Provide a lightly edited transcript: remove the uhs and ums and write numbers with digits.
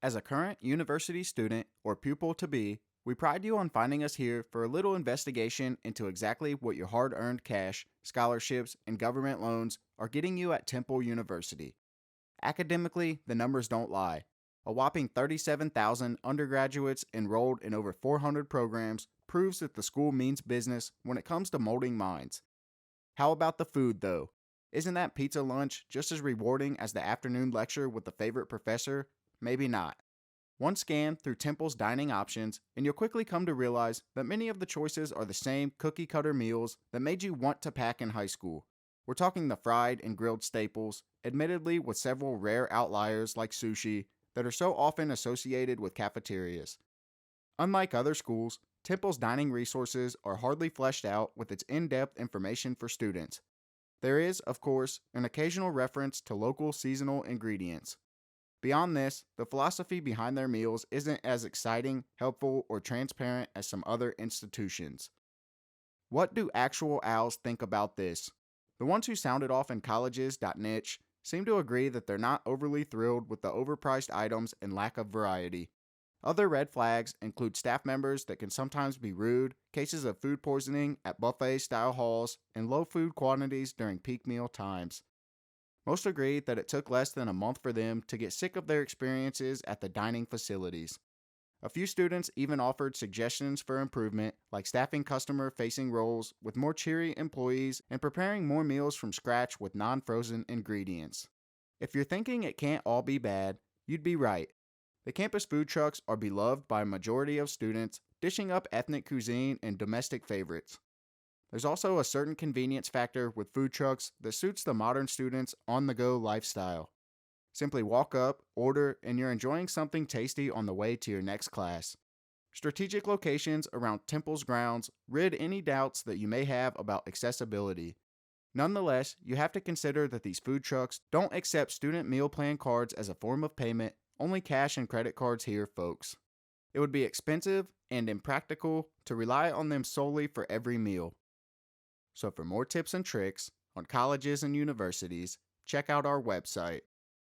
As a current university student or pupil to be, we pride you on finding us here for a little investigation into exactly what your hard earned cash, scholarships, and government loans are getting you at Temple University. Academically, the numbers don't lie. A whopping 37,000 undergraduates enrolled in over 400 programs proves that the school means business when it comes to molding minds. How about the food, though? Isn't that pizza lunch just as rewarding as the afternoon lecture with a favorite professor? Maybe not. One scan through Temple's dining options, and you'll quickly come to realize that many of the choices are the same cookie cutter meals that made you want to pack in high school. We're talking the fried and grilled staples, admittedly with several rare outliers like sushi, that are so often associated with cafeterias. Unlike other schools, Temple's dining resources are hardly fleshed out with its in depth information for students. There is, of course, an occasional reference to local seasonal ingredients. Beyond this, the philosophy behind their meals isn't as exciting, helpful, or transparent as some other institutions. What do actual owls think about this? The ones who sounded off in colleges.niche seem to agree that they're not overly thrilled with the overpriced items and lack of variety. Other red flags include staff members that can sometimes be rude, cases of food poisoning at buffet style halls, and low food quantities during peak meal times. Most agree that it took less than a month for them to get sick of their experiences at the dining facilities. A few students even offered suggestions for improvement, like staffing customer facing roles with more cheery employees and preparing more meals from scratch with non frozen ingredients. If you're thinking it can't all be bad, you'd be right. The campus food trucks are beloved by a majority of students, dishing up ethnic cuisine and domestic favorites. There's also a certain convenience factor with food trucks that suits the modern student's on the go lifestyle. Simply walk up, order, and you're enjoying something tasty on the way to your next class. Strategic locations around Temple's grounds rid any doubts that you may have about accessibility. Nonetheless, you have to consider that these food trucks don't accept student meal plan cards as a form of payment, only cash and credit cards here, folks. It would be expensive and impractical to rely on them solely for every meal. So for more tips and tricks on colleges and universities, check out our website